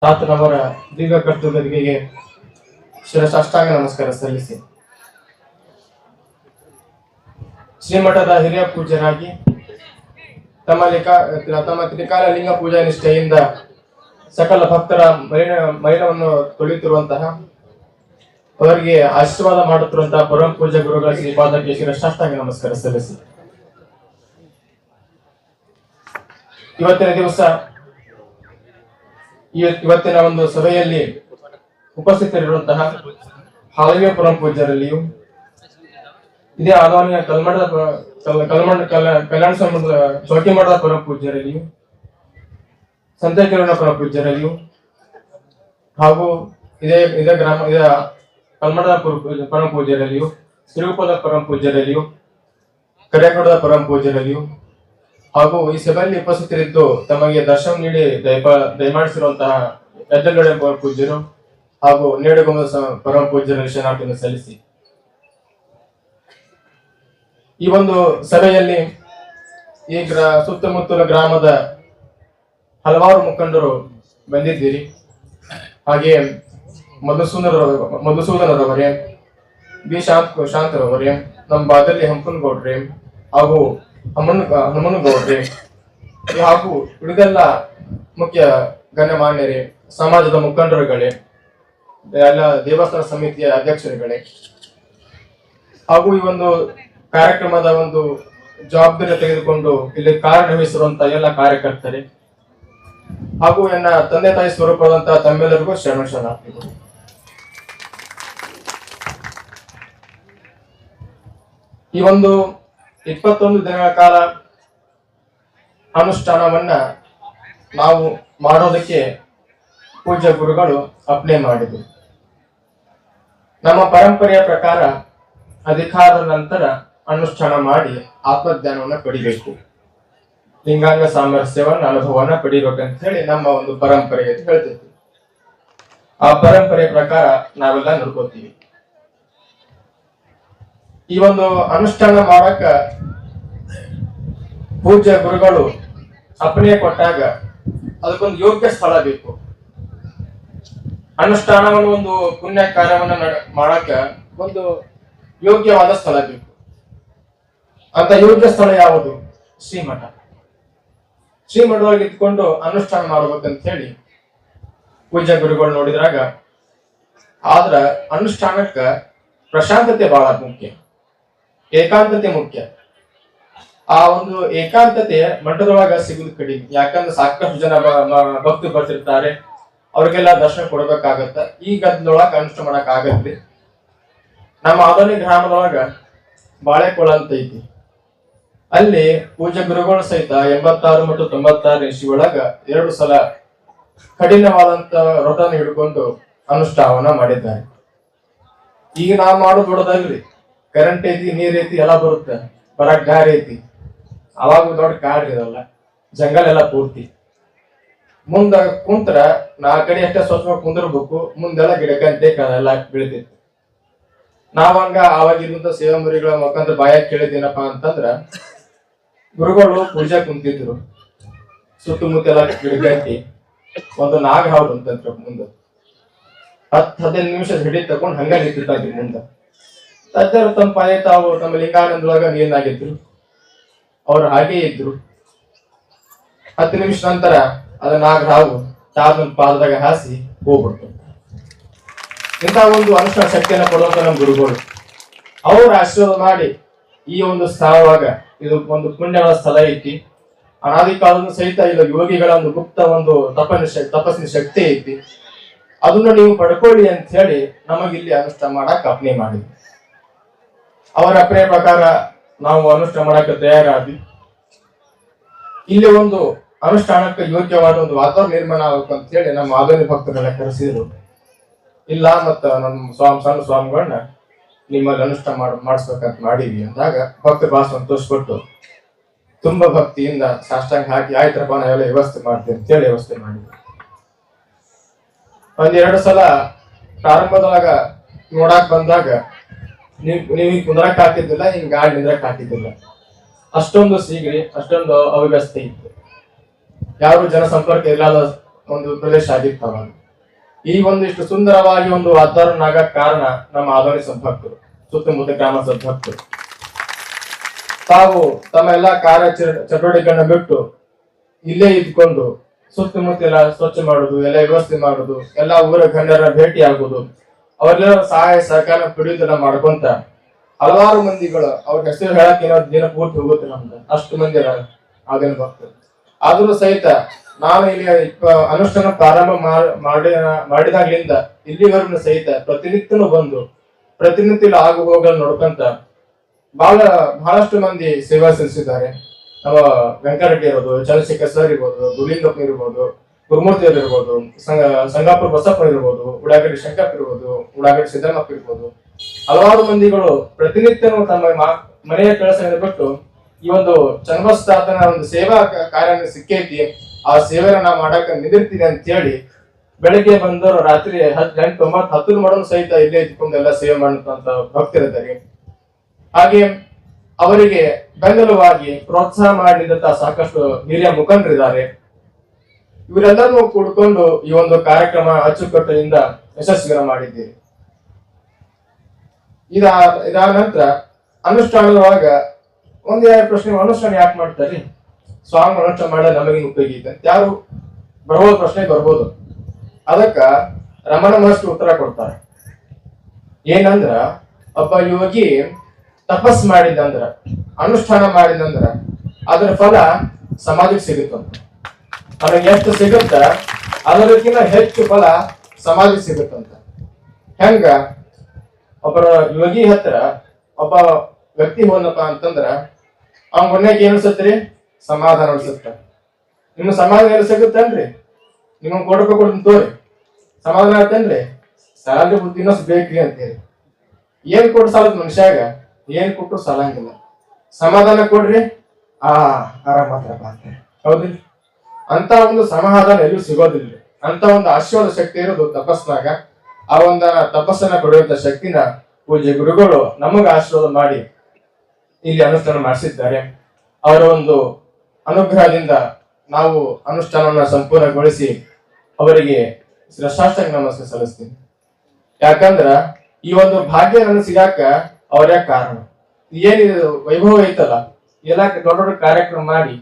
ತಾತನವರ ದೀರ್ಘ ಕರ್ತೃಗಳಿಗೆ ಶಿರಸಾಷ್ಟಾಂಗ ನಮಸ್ಕಾರ ಸಲ್ಲಿಸಿ ಶ್ರೀಮಠದ ಹಿರಿಯ ಪೂಜ್ಯರಾಗಿ ತಮ್ಮ ತ್ರಿಕಾಲ ಲಿಂಗ ಪೂಜಾ ನಿಷ್ಠೆಯಿಂದ ಸಕಲ ಭಕ್ತರ ಮಲಿನವನ್ನು ತೊಳೆಯುತ್ತಿರುವಂತಹ ಅವರಿಗೆ ಆಶೀರ್ವಾದ ಮಾಡುತ್ತಿರುವಂತಹ ಪರಮ ಪೂಜ್ಯ ಗುರುಗಳ ಶ್ರೀಪಾದಕ್ಕೆ ಶಿರಸಾಷ್ಟಾಂಗ ನಮಸ್ಕಾರ ಸಲ್ಲಿಸಿ ಇವತ್ತಿನ ದಿವಸ ಇವತ್ತಿನ ಒಂದು ಸಭೆಯಲ್ಲಿ ಉಪಸ್ಥಿತರಿರುವಂತಹ ಹಾಲಯ್ಯ ಪರಮ ಪೂಜ್ಯರಲ್ಲಿಯೂ ಇದೇ ಆದಾನಿಯ ಕಲ್ಯಾಣ ಸಂಬಂಧ ಚೌಕಿಮಠದ ಪರಮ ಪೂಜ್ಯರಲ್ಲಿಯೂ ಸಂತಕಿರಣ ಪರಮ ಪೂಜ್ಯರಲ್ಲಿಯೂ ಹಾಗೂ ಇದೇ ಕಲ್ಮಠದ ಪರಮ ಪೂಜ್ಯರಲ್ಲಿಯೂ ಸಿರುಗುಪ್ಪದ ಪರಮ ಪೂಜ್ಯರಲ್ಲಿಯೂ ಕರೇಗೌಡದ ಪರಮ ಪೂಜ್ಯರಲ್ಲಿಯೂ ಹಾಗೂ ಈ ಸಭೆಯಲ್ಲಿ ಉಪಸ್ಥಿತರಿದ್ದು ತಮಗೆ ದರ್ಶನ ನೀಡಿ ದಯಮಾಡಿಸಿರುವಂತಹ ಯಜ್ಜಗಡೆ ಪರಮ ಪೂಜ್ಯರು ಹಾಗೂ ನೇಡುಗೊಂಬದ ಪರಮ ಪೂಜ್ಯರ ಶರಣಾರ್ಥಿಯನ್ನು ಸಲ್ಲಿಸಿ ಈ ಒಂದು ಸಭೆಯಲ್ಲಿ ಈ ಸುತ್ತಮುತ್ತಲ ಗ್ರಾಮದ ಹಲವಾರು ಮುಖಂಡರು ಬಂದಿದ್ದೀರಿ. ಹಾಗೆ ಮಧುಸೂದನರವರೇ, ಬಿ ಶಾಂತರವರೇ, ನಮ್ಮ ಬಾದಲ್ಲಿ ಹಂಪನಗೌಡ್ರೆ ಹಾಗೂ ಹನುಮನಗೌಡ್ರೆ ಹಾಗೂ ಉಳಿದೆಲ್ಲ ಮುಖ್ಯ ಗಣ್ಯಮಾನ್ಯರೇ, ಸಮಾಜದ ಮುಖಂಡರುಗಳೇ, ಎಲ್ಲ ದೇವಸ್ಥಾನ ಸಮಿತಿಯ ಅಧ್ಯಕ್ಷರುಗಳೇ ಹಾಗೂ ಈ ಒಂದು ಕಾರ್ಯಕ್ರಮದ ಒಂದು ಜವಾಬ್ದಾರಿ ತೆಗೆದುಕೊಂಡು ಇಲ್ಲಿ ಕಾರ್ಯನಿರ್ವಹಿಸಿರುವಂತಹ ಎಲ್ಲ ಕಾರ್ಯಕರ್ತರೇ ಹಾಗೂ ನನ್ನ ತಂದೆ ತಾಯಿ ಸ್ವರೂಪದಂತಹ ತಮ್ಮೆಲ್ಲರಿಗೂ ಶರಣಾರ್ಥಿಗಳು. ಈ ಒಂದು 21 ದಿನಗಳ ಕಾಲ ಅನುಷ್ಠಾನವನ್ನ ನಾವು ಮಾಡೋದಕ್ಕೆ ಪೂಜ್ಯ ಗುರುಗಳು ಅಪ್ಲೈ ಮಾಡಿದ್ರು. ನಮ್ಮ ಪರಂಪರೆಯ ಪ್ರಕಾರ ಅಧಿಕಾರದ ನಂತರ ಅನುಷ್ಠಾನ ಮಾಡಿ ಆತ್ಮಜ್ಞಾನವನ್ನ ಪಡಿಬೇಕು, ಲಿಂಗಾಂಗ ಸಾಮರಸ್ಯವನ್ನ ಅನುಭವವನ್ನ ಪಡಿಬೇಕಂತ ಹೇಳಿ ನಮ್ಮ ಒಂದು ಪರಂಪರೆ ಹೇಳ್ತಿದ್ವಿ. ಆ ಪರಂಪರೆಯ ಪ್ರಕಾರ ನಾವೆಲ್ಲ ನೋಡ್ಕೋತೀವಿ. ಈ ಒಂದು ಅನುಷ್ಠಾನ ಮಾಡಕ ಪೂಜ್ಯ ಗುರುಗಳು ಅಪ್ಪಣೆ ಕೊಟ್ಟಾಗ ಅದಕ್ಕೊಂದು ಯೋಗ್ಯ ಸ್ಥಳ ಬೇಕು. ಅನುಷ್ಠಾನವನ್ನು ಒಂದು ಪುಣ್ಯ ಕಾರ್ಯವನ್ನ ಮಾಡಕ ಒಂದು ಯೋಗ್ಯವಾದ ಸ್ಥಳ ಬೇಕು. ಅಂತ ಯೋಗ್ಯ ಸ್ಥಳ ಯಾವುದು? ಶ್ರೀಮಠ. ಶ್ರೀಮಠವಾಗಿ ಇದ್ಕೊಂಡು ಅನುಷ್ಠಾನ ಮಾಡ್ಬೇಕಂತ ಹೇಳಿ ಪೂಜ್ಯ ಗುರುಗಳು ನೋಡಿದ್ರಾಗ, ಆದ್ರ ಅನುಷ್ಠಾನಕ್ಕ ಪ್ರಶಾಂತತೆ ಬಹಳ ಮುಖ್ಯ, ಏಕಾಂತತೆ ಮುಖ್ಯ. ಆ ಒಂದು ಏಕಾಂತತೆ ಮಠದೊಳಗ ಸಿಗುದು ಕಡಿಮೆ. ಯಾಕಂದ್ರೆ ಸಾಕಷ್ಟು ಜನ ಭಕ್ತರು ಬರ್ತಿರ್ತಾರೆ, ಅವ್ರಿಗೆಲ್ಲ ದರ್ಶನ ಕೊಡ್ಬೇಕಾಗತ್ತ. ಈ ಗದ್ದಲೊಳಗ ಅನುಷ್ಠಾನ ಮಾಡಕ್ ಆಗತ್ರಿ. ನಮ್ಮ ಆದೋನಿ ಗ್ರಾಮದೊಳಗ ಬಾಳೆಕೊಳ ಅಂತ ಐತಿ. ಅಲ್ಲಿ ಪೂಜ್ಯ ಗುರುಗಳು ಸಹಿತ 86 ಮತ್ತು 96 ಇಸ್ವಿ ಒಳಗ 2 ಸಲ ಕಠಿಣವಾದಂತ ವ್ರತನ ಹಿಡ್ಕೊಂಡು ಅನುಷ್ಠಾನವನ್ನ ಮಾಡಿದ್ದಾರೆ. ಈಗ ನಾವು ಮಾಡೋದು ದೊಡ್ಡದಲ್ರಿ, ಕರೆಂಟ್ ಐತಿ, ನೀರ್ ಐತಿ, ಎಲ್ಲ ಬರುತ್ತೆ, ಬರಕ್ ದಾರಿ ಐತಿ. ಅವಾಗ ದೊಡ್ಡ ಕಾಡ್ ಇರಲ್ಲ, ಜಂಗಲ್ ಎಲ್ಲ ಪೂರ್ತಿ. ಮುಂದ ಕುಂತ್ರ 4 ಅಡಿ ಅಷ್ಟೇ ಸ್ವಚ್ಛ ಕುಂದಿರ್ಬೇಕು, ಮುಂದೆಲ್ಲ ಗಿಡಕಂತೆ ಎಲ್ಲ ಬೆಳಿತೈತಿ. ನಾವಂಗ ಆವಾಗಿರುವಂತ ಸೇವಾ ಮುರಿಗಳ ಮುಖಾಂತರ ಬಾಯಾಗ ಕೇಳಿದೇನಪ್ಪಾ ಅಂತಂದ್ರ, ಗುರುಗಳು ಪೂಜೆ ಕುಂತಿದ್ರು, ಸುತ್ತಮುತ್ತೆಲ್ಲ ಗಿಡಗಂಟಿ ಒಂದು ನಾಗ ಹಾವು ಅಂತಂದ್ರ ಮುಂದ 10-15 ನಿಮಿಷ ಹಿಡಿ ತಕೊಂಡ್ ಹಂಗ ನಿಂತಿರ್ತಾರ್ರಿ ಮುಂದ. ತಜ್ಜರು ತಮ್ಮ ಪಾಯ ತಾವು ತಮ್ಮ ಲಿಂಗಾನಂದೊಳಗ ನೀರ್ನಾಗಿದ್ರು, ಅವ್ರು ಹಾಗೆ ಇದ್ರು. 10 ನಿಮಿಷ ನಂತರ ಅದ ನಾಗ ಹಾವು ತಾತನ ಪಾದದಾಗ ಹಾಸಿ ಹೋಗ್ಬಿಡ್ತು. ಇಂಥ ಒಂದು ಅನುಷ್ಠಾನ ಶಕ್ತಿಯನ್ನ ಕೊಡುವಂತ ನಮ್ಮ ಗುರುಗಳು ಅವ್ರ ಆಶೀರ್ವಾದ ಮಾಡಿ ಈ ಒಂದು ಸ್ಥಳವಾಗ ಇದು ಒಂದು ಪುಣ್ಯವಾದ ಸ್ಥಳ ಐತಿ. ಅನಾದಿ ಕಾಲದ ಸಹಿತ ಇದು ಯೋಗಿಗಳ ಒಂದು ಗುಪ್ತ ಒಂದು ತಪಸ್ಸಿನ ಶಕ್ತಿ ಐತಿ. ಅದನ್ನ ನೀವು ಪಡ್ಕೊಳ್ಳಿ ಅಂತ ಹೇಳಿ ನಮಗಿಲ್ಲಿ ಅನುಷ್ಠಾನ ಮಾಡಕ್ ಅಪ್ನೆ ಮಾಡಿದ್ವಿ. ಅವರ ಅಪ್ನೆ ಪ್ರಕಾರ ನಾವು ಅನುಷ್ಠಾನ ಮಾಡಕ್ಕೆ ತಯಾರಾದ್ವಿ. ಇಲ್ಲಿ ಒಂದು ಅನುಷ್ಠಾನಕ್ಕೆ ಯೋಗ್ಯವಾದ ಒಂದು ವಾತಾವರಣ ನಿರ್ಮಾಣ ಆಗಬೇಕು ಅಂತ ಹೇಳಿ ನಮ್ಮ ಆಧುನಿಕ ಭಕ್ತರೆಲ್ಲ ಕರೆಸಿದ್ರು. ಇಲ್ಲ ಮತ್ತ ನಮ್ಮ ಸಣ್ಣ ಸ್ವಾಮಿಗಳನ್ನ ನಿಮ್ಮಲ್ಲಿ ಅನುಷ್ಠಾನ ಮಾಡಿಸ್ಬೇಕಂತ ಮಾಡಿದ್ವಿ ಅಂದಾಗ ಭಕ್ತರು ಬಹಳ ಸಂತೋಷಪಟ್ಟು ತುಂಬಾ ಭಕ್ತಿಯಿಂದ ಸಾಷ್ಟಾಂಗ ಹಾಕಿ ಆಯ್ತರಪ್ಪ ನಾವೆಲ್ಲ ವ್ಯವಸ್ಥೆ ಮಾಡ್ತೀವಿ ಅಂತ ಹೇಳಿ ವ್ಯವಸ್ಥೆ ಮಾಡಿದ್ವಿ. 1-2 ಸಲ ಪ್ರಾರಂಭದೊಳಗ ನೋಡಾಕ್ ಬಂದಾಗ ನೀವು ಕುಂದ್ರಕ್ ಹಾಕಿದ್ದಿಲ್ಲ, ಹಿಂಗ್ ಗಾಡಿ ನಿಂದ್ರಕ್ ಹಾಕಿದ್ದಿಲ್ಲ. ಅಷ್ಟೊಂದು ಸೀಗ್ರಿ, ಅಷ್ಟೊಂದು ಅವ್ಯವಸ್ಥೆ ಇತ್ತು. ಯಾರು ಜನಸಂಪರ್ಕ ಇಲ್ಲದ ಒಂದು ಪ್ರದೇಶ ಆಗಿತ್ತು ಅವಾಗ. ಈ ಒಂದಿಷ್ಟು ಸುಂದರವಾಗಿ ಒಂದು ವಾತಾವರಣ ಆಗಕ್ ಕಾರಣ ನಮ್ಮ ಆಧುನಿಕ ಸಂಪರ್ಕರು, ಸುತ್ತಮುತ್ತ ಗ್ರಾಮ ಸಂಪರ್ಕರು. ತಾವು ತಮ್ಮ ಎಲ್ಲಾ ಕಾರ್ಯ ಚಟುವಟಿಕೆಗಳನ್ನ ಬಿಟ್ಟು ಇಲ್ಲೇ ಇದ್ಕೊಂಡು ಸುತ್ತಮುತ್ತ ಎಲ್ಲ ಸ್ವಚ್ಛ ಮಾಡುದು, ಎಲ್ಲ ವ್ಯವಸ್ಥೆ ಮಾಡುದು, ಎಲ್ಲಾ ಊರ ಗಣ್ಯರ ಭೇಟಿ ಆಗುದು, ಅವರೆಲ್ಲ ಸಹಾಯ ಸಹಕಾರ ಪಡೆಯುವುದೆಲ್ಲ ಮಾಡ್ಕೊಂತ ಹಲವಾರು ಮಂದಿಗಳು ಅವ್ರ ಹೆಸರು ಹೇಳಕ್ ಏನೋ ದಿನ ಪೂರ್ತಿ ಹೋಗುತ್ತೆ ನಮ್ದು, ಅಷ್ಟು ಮಂದಿ ಆಗಿನ ಭಕ್ತರು. ಆದ್ರೂ ಸಹಿತ ನಾನು ಇಲ್ಲಿ ಅನುಷ್ಠಾನ ಪ್ರಾರಂಭ ಮಾಡಿದಾಗ್ಲಿಂದ ಇಲ್ಲಿವರೆಗೂ ಸಹಿತ ಪ್ರತಿನಿತ್ಯನೂ ಬಂದು ಪ್ರತಿನಿತ್ಯ ಆಗು ಹೋಗಲು ನೋಡ್ಕೊಂತ ಬಹಳಷ್ಟು ಮಂದಿ ಸೇವಾ ಸಲ್ಲಿಸಿದ್ದಾರೆ. ನಮ್ಮ ವೆಂಕಟರೆಡ್ಡಿ ಇರ್ಬೋದು, ಚಂದ್ರಶೇಖರ್ ಸರ್ ಇರ್ಬೋದು, ಗುಲಿಂಗಪ್ಪ ಇರ್ಬೋದು, ಗುರುಮೂರ್ತಿ ಅವರು ಇರ್ಬೋದು, ಸಂಗಾಪುರ ಬಸಪ್ಪ ಇರ್ಬೋದು, ಉಡಾಗಡ್ಡಿ ಶಂಕಪ್ಪ ಇರ್ಬೋದು, ಉಡಾಗಡ್ಡಿ ಸಿದ್ದಮ್ಮಪ್ಪ ಇರ್ಬೋದು, ಹಲವಾರು ಮಂದಿಗಳು ಪ್ರತಿನಿತ್ಯನೂ ತಮ್ಮ ಮನೆಯ ಕೆಲಸ ಬಿಟ್ಟು ಈ ಒಂದು ಚನ್ನಬಸದಾತನ ಒಂದು ಸೇವಾ ಕಾರ್ಯ ಸಿಕ್ಕೈತಿ, ಆ ಸೇವೆನ ನಾ ಮಾಡಕ್ ನಿಂದಿರ್ತೀನಿ ಅಂತ ಹೇಳಿ ಬೆಳಿಗ್ಗೆ ಬಂದವರು ರಾತ್ರಿ 8-9 ಮಾಡೋನು ಸಹಿತ ಇಲ್ಲೇ ಇದ್ಕೊಂಡು ಎಲ್ಲ ಸೇವೆ ಮಾಡುವಂತ ಭಕ್ತರಿದ್ದಾರೆ. ಹಾಗೆ ಅವರಿಗೆ ಬೆಂಬಲವಾಗಿ ಪ್ರೋತ್ಸಾಹ ಮಾಡಿದಂತ ಸಾಕಷ್ಟು ಹಿರಿಯ ಮುಖಂಡರಿದ್ದಾರೆ. ಇವರೆಲ್ಲರೂ ಕೂಡ್ಕೊಂಡು ಈ ಒಂದು ಕಾರ್ಯಕ್ರಮ ಅಚ್ಚುಕಟ್ಟಿನಿಂದ ಯಶಸ್ವಿನ ಮಾಡಿದ್ದೀರಿ. ಇದಾದ ನಂತರ ಅನುಷ್ಠಾನದೊಳಗ ಒಂದ್ ಎರಡು ಪ್ರಶ್ನೆ, ಅನುಷ್ಠಾನ ಯಾಕೆ ಮಾಡ್ತಾರೆ, ಸ್ವಾಮಿ ಅನುಷ್ಠಾನ ಮಾಡೋದು ನಮಗೆ ಉಪಯೋಗ ಇದೆ ಅಂತ ಯಾರು ಬರ್ಬೋದು, ಪ್ರಶ್ನೆ ಬರ್ಬೋದು. ಅದಕ್ಕ ರಮಣ ಮಹರ್ಷಿ ಉತ್ತರ ಕೊಡ್ತಾರೆ. ಏನಂದ್ರ ಒಬ್ಬ ಯೋಗಿ ತಪಸ್ ಮಾಡಿದಂದ್ರ, ಅನುಷ್ಠಾನ ಮಾಡಿದಂದ್ರ ಅದರ ಫಲ ಸಮಾಜಕ್ಕೆ ಸಿಗುತ್ತಂತ. ನನಗೆ ಎಷ್ಟು ಸಿಗುತ್ತ ಅದಕ್ಕಿಂತ ಹೆಚ್ಚು ಫಲ ಸಮಾಜಕ್ಕೆ ಸಿಗುತ್ತಂತ. ಹೆಂಗ ಒಬ್ಬರ ಯೋಗಿ ಹತ್ರ ಒಬ್ಬ ವ್ಯಕ್ತಿ ಹೋದಪ್ಪ ಅಂತಂದ್ರ ಅವ್ನ ಕೊನೆಗೆ ಏನ್ ಅನ್ಸತ್ರಿ, ಸಮಾಧಾನ ಅನ್ಸುತ್ತ. ನಿಮ್ ಸಮಾಧಾನ ಏನು ಸಿಗುತ್ತನ್ರಿ, ನಿಮ್ಗೆ ಕೊಡ್ತೀನಿ ತೋರಿ, ಸಮಾಧಾನ ಆತೇನ್ರಿ, ಸಾಲ ಬುದ್ಧಿ ಇನ್ನೊಂದು ಬೇಕ್ರಿ ಅಂತೇಳಿ ಏನ್ ಕೊಟ್ಟು ಸಾಲದ್ ಮನುಷ್ಯಾಗ, ಏನ್ ಕೊಟ್ಟು ಸಾಲಂಗಿಲ್ಲ. ಸಮಾಧಾನ ಕೊಡ್ರಿ, ಆರಾಮತ್ರಪ್ಪ ಅಂತ, ಹೌದಿಲ್ಲ? ಅಂತ ಒಂದು ಸಮಾಧಾನ ಎಲ್ಲೂ ಸಿಗೋದಿಲ್ಲ. ಅಂತ ಒಂದು ಆಶೀರ್ವಾದ ಶಕ್ತಿ ಇರೋದು ತಪಸ್ನಾಗ. ಆ ಒಂದ ತಪಸ್ಸನ್ನ ಪಡೆಯುವಂತ ಶಕ್ತಿನ ಪೂಜ್ಯ ಗುರುಗಳು ನಮಗ ಆಶೀರ್ವಾದ ಮಾಡಿ ಇಲ್ಲಿ ಅನುಷ್ಠಾನ ಮಾಡಿಸಿದ್ದಾರೆ. ಅವರ ಒಂದು ಅನುಗ್ರಹದಿಂದ ನಾವು ಅನುಷ್ಠಾನವನ್ನ ಸಂಪೂರ್ಣಗೊಳಿಸಿ ಅವರಿಗೆ ಸಾಷ್ಟಾಂಗ ನಮಸ್ಕಾರ ಸಲ್ಲಿಸ್ತೀನಿ. ಯಾಕಂದ್ರ ಈ ಒಂದು ಭಾಗ್ಯ ನನಗೆ ಸಿಗಾಕ ಅವರೇ ಕಾರಣ. ಏನಿದೆ ವೈಭವ ಐತಲ್ಲ, ಎಲ್ಲ ದೊಡ್ಡ ದೊಡ್ಡ ಕಾರ್ಯಕ್ರಮ ಮಾಡಿ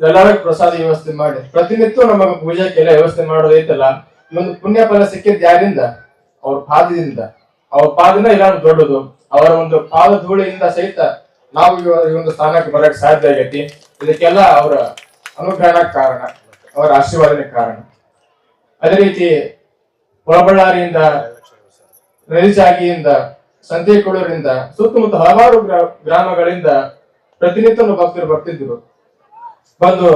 ಎಲ್ಲರಿಗೂ ಪ್ರಸಾದ ವ್ಯವಸ್ಥೆ ಮಾಡಿ ಪ್ರತಿನಿತ್ಯ ನಮಗ ಪೂಜೆಗೆಲ್ಲ ವ್ಯವಸ್ಥೆ ಮಾಡೋದೈತಲ್ಲ, ಈ ಒಂದು ಪುಣ್ಯ ಫಲ ಸಿಕ್ಕಿದ್ ಯಾರಿಂದ? ಅವ್ರ ಪಾದದಿಂದ. ಅವ್ರ ಪಾದದಿಂದ ಇಲ್ಲ ದೊಡ್ಡದು. ಅವರ ಒಂದು ಪಾದ ಧೂಳಿಯಿಂದ ಸಹಿತ ನಾವು ಈ ಒಂದು ಸ್ಥಾನಕ್ಕೆ ಬರಕ್ ಸಾಧ್ಯ ಆಗೈತಿ. ಇದಕ್ಕೆಲ್ಲ ಅವರ ಅನುಗ್ರಹಣ ಕಾರಣ, ಅವರ ಆಶೀರ್ವಾದನೆ ಕಾರಣ. ಅದೇ ರೀತಿ ಒಳಬಳ್ಳಾರಿಯಿಂದ, ನೈಜಾಗಿಯಿಂದ, ಸಂತೆಕೊಳೂರಿಂದ, ಸುತ್ತಮುತ್ತ ಹಲವಾರು ಗ್ರಾಮಗಳಿಂದ ಪ್ರತಿನಿತ್ಯ ಭಕ್ತರು ಬರ್ತಿದ್ರು. ಬಂದು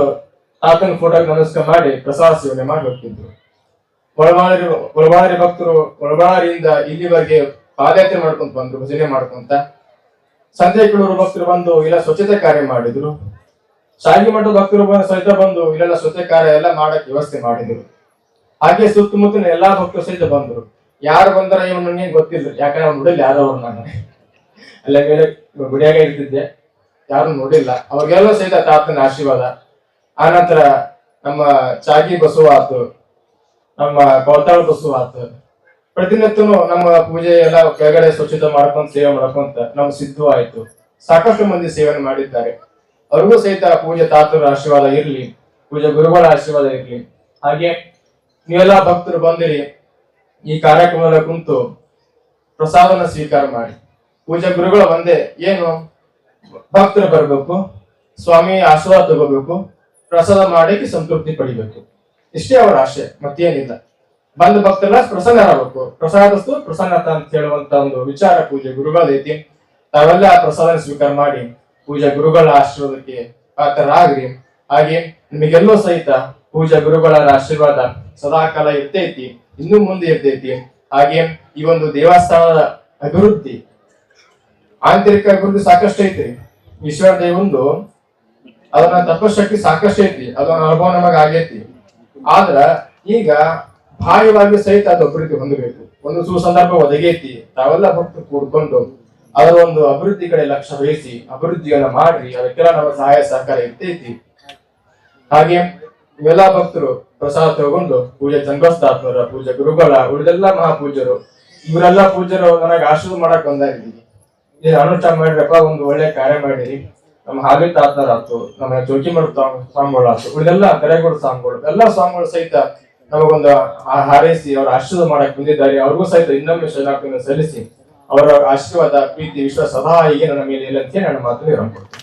ಆತನ ಫೋಟೋಗೆ ನಮಸ್ಕಾರ ಮಾಡಿ ಪ್ರಸಾದ ಸೇವನೆ ಮಾಡಿ ಹೋಗ್ತಿದ್ರು. ಒಳಬಳ್ಳಾರಿ ಭಕ್ತರು ಒಳಬಳ್ಳಾರಿಯಿಂದ ಇಲ್ಲಿವರೆಗೆ ಪಾದಯಾತ್ರೆ ಮಾಡ್ಕೊಂತ ಬಂದ್ರು, ಭಜನೆ ಮಾಡ್ಕೊಂತ. ಸಂತೆಕೊಳೂರು ಭಕ್ತರು ಬಂದು ಇಲ್ಲ ಸ್ವಚ್ಛತೆ ಕಾರ್ಯ ಮಾಡಿದ್ರು. ಶಾಗಿ ಮಠದ ಭಕ್ತರು ಸಹಿತ ಬಂದು ಇಲ್ಲೆಲ್ಲ ಸ್ವಚ್ಛತೆ ಕಾರ್ಯ ಎಲ್ಲ ಮಾಡಕ್ ವ್ಯವಸ್ಥೆ ಮಾಡಿದ್ರು. ಹಾಗೆ ಸುತ್ತಮುತ್ತಲಿನ ಎಲ್ಲಾ ಭಕ್ತರು ಸಹಿತ ಬಂದ್ರು. ಯಾರು ಬಂದಾರ ಇವ್ ನನಗೆ ಗೊತ್ತಿಲ್ಲ, ಯಾಕಂದ್ರೆ ಅವ್ರು ನೋಡಿಲ್ಲ ಯಾರವ್ರು. ನಾನು ಅಲ್ಲ ಮೇಲೆ ಗುಡಿಯಾಗ ಇರ್ತಿದ್ದೆ, ಯಾರು ನೋಡಿಲ್ಲ. ಅವ್ರಿಗೆಲ್ಲ ಸಹಿತ ತಾತನ ಆಶೀರ್ವಾದ. ಆನಂತರ ನಮ್ಮ ಚಾಗಿ ಬಸವ ಆತು, ನಮ್ಮ ಕೌತಾಳ ಬಸವ ಆತು. ಪ್ರತಿನಿತ್ಯನು ನಮ್ಮ ಪೂಜೆ ಎಲ್ಲ ಕೆಳಗಡೆ ಸ್ವಚ್ಛತೆ ಮಾಡ್ಕೊಂತ ಸೇವೆ ಮಾಡ್ಕೊಂತ ನಮ್ಮ ಸಿದ್ದು ಆಯ್ತು. ಸಾಕಷ್ಟು ಮಂದಿ ಸೇವನೆ ಮಾಡಿದ್ದಾರೆ. ಅವ್ರಿಗೂ ಸಹಿತ ಪೂಜೆ ತಾತರ ಆಶೀರ್ವಾದ ಇರ್ಲಿ, ಪೂಜೆ ಗುರುಗಳ ಆಶೀರ್ವಾದ ಇರ್ಲಿ. ಹಾಗೆ ನೀವೆಲ್ಲಾ ಭಕ್ತರು ಬಂದಿರಿ, ಈ ಕಾರ್ಯಕ್ರಮದ ಕುಂತು ಪ್ರಸಾದನ ಸ್ವೀಕಾರ ಮಾಡಿ. ಪೂಜಾ ಗುರುಗಳು ಒಂದೇ, ಏನು ಭಕ್ತರು ಬರ್ಬೇಕು, ಸ್ವಾಮಿ ಆಶೀರ್ವಾದ ತಗೋಬೇಕು, ಪ್ರಸಾದ ಮಾಡಿ ಸಂತೃಪ್ತಿ ಪಡಿಬೇಕು. ಇಷ್ಟೇ ಅವರ ಆಶೆ, ಮತ್ತೇನಿಲ್ಲ. ಬಂದ ಭಕ್ತರೆಲ್ಲ ಪ್ರಸನ್ನರಾಗಬೇಕು, ಪ್ರಸಾದಸ್ತು ಪ್ರಸನ್ನತ ಅಂತ ಹೇಳುವಂತ ಒಂದು ವಿಚಾರ ಪೂಜೆ ಗುರುಗಳೈತಿ. ತಾವೆಲ್ಲ ಆ ಪ್ರಸಾದ ಸ್ವೀಕಾರ ಮಾಡಿ ಪೂಜಾ ಗುರುಗಳ ಆಶೀರ್ವಾದಕ್ಕೆ ಪಾತ್ರರಾಗ್ರಿ. ಹಾಗೆ ನಿಮಗೆಲ್ಲೋ ಸಹಿತ ಪೂಜಾ ಗುರುಗಳ ಆಶೀರ್ವಾದ ಸದಾಕಾಲ ಇರ್ತೈತಿ, ಇನ್ನು ಮುಂದೆ ಇರ್ತೈತಿ. ಹಾಗೆ ಈ ಒಂದು ದೇವಸ್ಥಾನದ ಅಭಿವೃದ್ಧಿ, ಆಂತರಿಕ ಅಭಿವೃದ್ಧಿ ಸಾಕಷ್ಟು ಐತಿ. ಈಶ್ವರ ದೇವಂದು ಅದನ್ನ ತಪಶಕ್ತಿ ಸಾಕಷ್ಟು ಐತಿ, ಅದನ್ನ ಅನುಭವ ನಮಗ ಆಗೈತಿ. ಆದ್ರ ಈಗ ಬಾಹ್ಯವಾಗಿ ಸಹಿತ ಅದು ಅಭಿವೃದ್ಧಿ ಹೊಂದಬೇಕು. ಒಂದು ಸುಸಂದರ್ಭ ಒದಗೈತಿ. ತಾವೆಲ್ಲ ಭಕ್ತರು ಕೂಡ್ಕೊಂಡು ಅದರ ಒಂದು ಅಭಿವೃದ್ಧಿ ಕಡೆ ಲಕ್ಷ್ಯ ವಹಿಸಿ ಅಭಿವೃದ್ಧಿಯನ್ನ ಮಾಡ್ರಿ. ಅದಕ್ಕೆಲ್ಲ ನಮ್ಮ ಸಹಾಯ ಸಹಕಾರ ಇರ್ತೈತಿ. ಹಾಗೆ ಇವೆಲ್ಲ ಭಕ್ತರು ಪ್ರಸಾದ ತಗೊಂಡು ಪೂಜೆ ಚಂದ್ರಸ್ತಾತ್ಮರ ಪೂಜೆ ಗುರುಗಳ ಉಳಿದೆಲ್ಲ ಮಹಾಪೂಜ್ಯರು ಇವರೆಲ್ಲ ಪೂಜ್ಯರು ನನಗೆ ಆಶೀರ್ವಾದ ಮಾಡಕ್ ಬಂದಾಗಿದ್ದೀವಿ. ಇದು ಅನುಷ್ಠಾನ ಮಾಡಿರಪ್ಪ, ಒಂದು ಒಳ್ಳೆ ಕಾರ್ಯ ಮಾಡಿರಿ. ನಮ್ಮ ಹಾಲಿ ತಾತನ ಆತು, ನಮ್ಮ ಜೋಕಿ ಮಠ ಸ್ವಾಮಿಗಳು ಆತು, ಉಳಿದೆಲ್ಲ ಕರೆಗೋಡು ಸ್ವಾಮಿಗಳು ಎಲ್ಲ ಸ್ವಾಮಿಗಳು ಸಹಿತ ನಮಗೊಂದು ಹಾರೈಸಿ ಅವ್ರ ಆಶೀರ್ವಾದ ಮಾಡಕ್ ಬಂದಿದ್ದಾರೆ. ಅವ್ರಿಗೂ ಸಹಿತ ಇನ್ನೊಮ್ಮೆ ಶರಣಾರ್ಥಿಯನ್ನು ಸಲ್ಲಿಸಿ ಅವರ ಆಶೀರ್ವಾದ ಪ್ರೀತಿ ವಿಶ್ವಾಸ ಸದಾ ಹೀಗೆ ನನ್ನ ಮೇಲೆ ಇಲ್ಲ ಅಂತ ನನ್ನ ಮಾತು ವಿರಾಮ ಕೊಡ್ತೀನಿ.